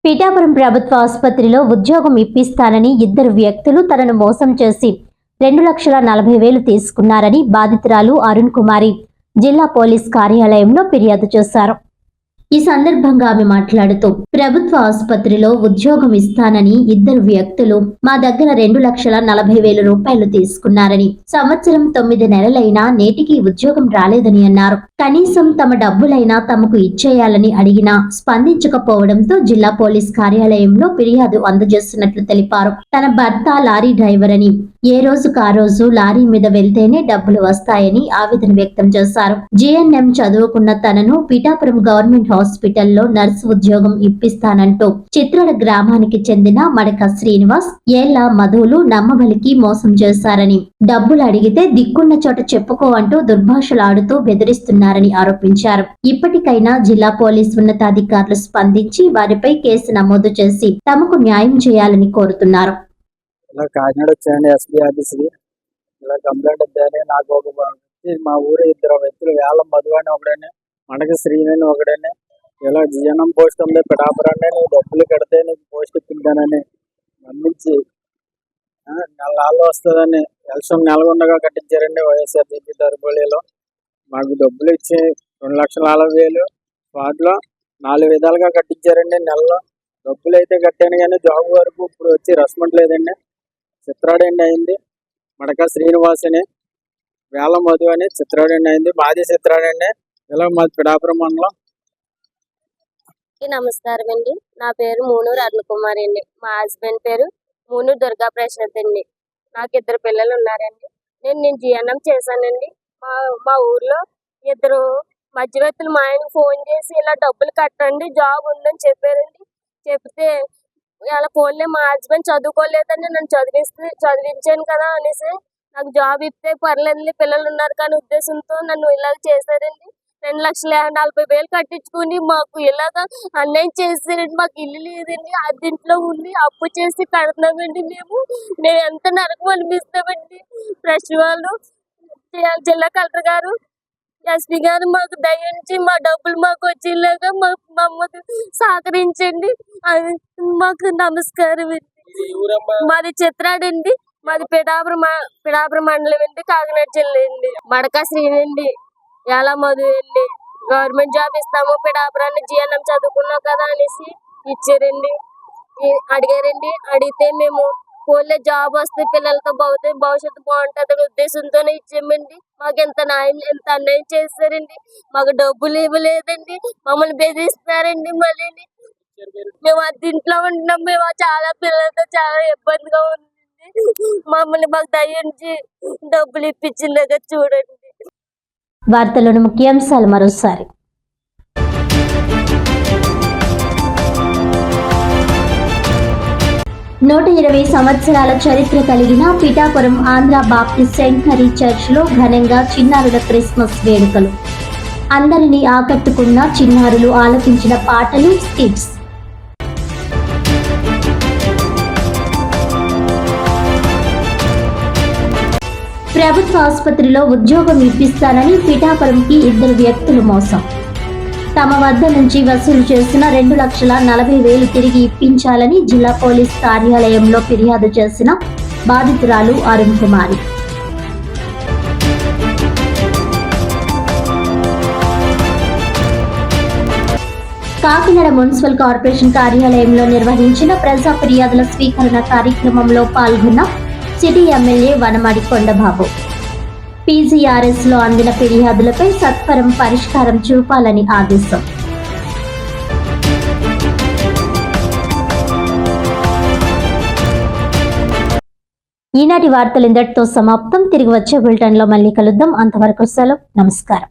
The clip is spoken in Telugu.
పీఠాపురం ప్రభుత్వ ఆసుపత్రిలో ఉద్యోగం ఇప్పిస్తానని ఇద్దరు వ్యక్తులు తనను మోసం చేసి 2,40,000 తీసుకున్నారని బాధితురాలు అరుణ్ కుమారి జిల్లా పోలీస్ కార్యాలయంలో ఫిర్యాదు చేశారు. ఈ సందర్భంగా ఆమె మాట్లాడుతూ ప్రభుత్వ ఆసుపత్రిలో ఉద్యోగం ఇస్తానని ఇద్దరు వ్యక్తులు మా దగ్గర 2,40,000 రూపాయలు తీసుకున్నారని, సంవత్సరం 9 నెలలైనా నేటికి ఉద్యోగం రాలేదని అన్నారు. కనీసం తమ డబ్బులైనా తమకు ఇచ్చేయాలని అడిగినా స్పందించకపోవడంతో జిల్లా పోలీస్ కార్యాలయంలో ఫిర్యాదు అందజేస్తున్నట్లు తెలిపారు. తన భర్త లారీ డ్రైవర్ అని, ఏ రోజుకు ఆ రోజు లారీ మీద వెళ్తేనే డబ్బులు వస్తాయని ఆవేదన వ్యక్తం చేశారు. జిఎన్ఎం చదువుకున్న తనను పీఠాపురం గవర్నమెంట్ హాస్పిటల్లో నర్సు ఉద్యోగం ఇప్పిస్తానంటూ చిత్రాడ గ్రామానికి చెందిన మడక శ్రీనివాస్, ఏళ్ల మధులు నమ్మబలికి మోసం చేశారని, డబ్బులు అడిగితే దిక్కున్న చోట చెప్పుకో అంటూ దుర్భాషలాడుతూ బెదిరిస్తున్నారని ఆరోపించారు. ఇప్పటికైనా జిల్లా పోలీస్ ఉన్నతాధికారులు స్పందించి వారిపై కేసు నమోదు చేసి తమకు న్యాయం చేయాలని కోరుతున్నారు. ఇలా కాకినాడ వచ్చాయండి ఎస్పీ ఆఫీస్కి. ఇలా కంప్లైంట్ వద్దని నాకు మా ఊరు ఇద్దరు వ్యక్తులు వేల మధు అని ఒకడని, మనకి శ్రీని ఒకడని, ఇలా జిఎన్ఎం పోస్ట్ ఉంది పిఠాపురాన్ని, నువ్వు డబ్బులు కడితే నీకు పోస్ట్ ఇప్పించానని నమ్మించి నెలలో వస్తుందని ఎలక్షన్ నెలకొండగా కట్టించారండి వైఎస్ఆర్సీపీ తరపులో. మాకు డబ్బులు ఇచ్చి 2,40,000 వాటిలో 4 విధాలుగా కట్టించారండి. నెలలో డబ్బులు అయితే కట్టాను కానీ జాబ్ వరకు ఇప్పుడు వచ్చి రెస్పాండ్ లేదండి. చిత్రాడండి అయింది, మడక శ్రీనివాస్ అని, వేల మధు అని చిత్రాడండి అయింది, మాది చిత్రాడండి. ఇలా మాది పిఠాపురం మండలం. నమస్కారం అండి, నా పేరు మూనూరు అరుణ్ కుమార్ అండి. మా హస్బెండ్ పేరు మూనూరు దుర్గా ప్రసాద్ అండి. నాకు 2 పిల్లలు ఉన్నారండి. నేను జిఎన్ఎం చేశానండి. మా ఊర్లో 2 మధ్యవర్తులు మా ఆయన ఫోన్ చేసి ఇలా డబ్బులు కట్టండి జాబ్ ఉందని చెప్పారండి. చెప్తే ఇలా ఫోన్లే మా హస్బెండ్ చదువుకోలేదని నన్ను చదివించాను కదా అనేసి నాకు జాబ్ ఇస్తే పర్లేదు పిల్లలు ఉన్నారు కానీ ఉద్దేశంతో నన్ను ఇలాగ చేశారండి. 2,40,000 కట్టించుకుని మాకు ఇలాగ అన్యాయం చేశారండి. మాకు ఇల్లు లేదండి, అద్దెంట్లో ఉండి అప్పు చేసి కడుతున్నామండి. మేము ఎంత నరకం అనిపిస్తామండి. ప్రెస్ వాళ్ళు, జిల్లా కలెక్టర్ గారు, ఎస్పీ గారు మాకు దయించి మా డబ్బులు మాకు వచ్చేలాగా మమ్మల్ని సహకరించండి. అది మాకు నమస్కారం అండి. మాది చిత్రాడండి, మాది పిఠాపురం మండలం అండి, కాకినాడ జిల్లా అండి. మడక శ్రీనండి, ఎలా మధు అండి. గవర్నమెంట్ జాబ్ ఇస్తాము పిఠాపురాన్ని జిఎన్ఎం చదువుకున్నాం కదా అనేసి ఇచ్చారండి. అడిగారండి. అడిగితే మేము ఫోన్లో జాబ్ వస్తే పిల్లలతో భవిష్యత్తు బాగుంటుంది ఉద్దేశంతోనే ఇచ్చామండి. మాకు ఎంత అన్యాయం చేస్తారండి. మాకు డబ్బులు ఇవ్వలేదండి, మమ్మల్ని బెదిరిస్తారండి. మళ్ళీ మేము అద్దెంట్లో ఉంటున్నాం. మేము చాలా పిల్లలతో చాలా ఇబ్బందిగా ఉంది. మమ్మల్ని మాకు దయించి డబ్బులు ఇప్పించిందాక చూడండి. వార్తలోని ముఖ్యాంశాలు మరోసారి. నూట 20 సంవత్సరాల చరిత్ర కలిగిన Pithapuram Andhra baptist saint Mary చర్చ్లో ఘనంగా చిన్నారుల క్రిస్మస్ వేడుకలు. అందరినీ ఆకట్టుకున్న చిన్నారులు ఆలపించిన పాటలు, స్కిట్స్. ప్రభుత్వ ఆసుపత్రిలో ఉద్యోగం ఇప్పిస్తానని పీఠాపురంకి 2 వ్యక్తులు మోసం. తమ వద్ద నుంచి వసూలు చేసిన 2,40,000 తిరిగి ఇప్పించాలని జిల్లా పోలీస్ కార్యాలయంలో ఫిర్యాదు చేసిన బాధితురాలు అరుణ్ కుమారి. కాకినాడ మున్సిపల్ కార్పొరేషన్ కార్యాలయంలో నిర్వహించిన ప్రజా ఫిర్యాదుల స్వీకరణ కార్యక్రమంలో పాల్గొన్న city MLA Vanamadi Kondababu. PGRS లో అందిన ఫిర్యాదులపై సత్వరం పరిష్కారం చూపాలని ఆదేశం. ఈనాటి వార్తలు ఇంతటితో సమాప్తం. తిరిగి వచ్చే బులెటిన్లో మళ్ళీ కలుద్దాం. అంతవరకు సెలవు. నమస్కారం.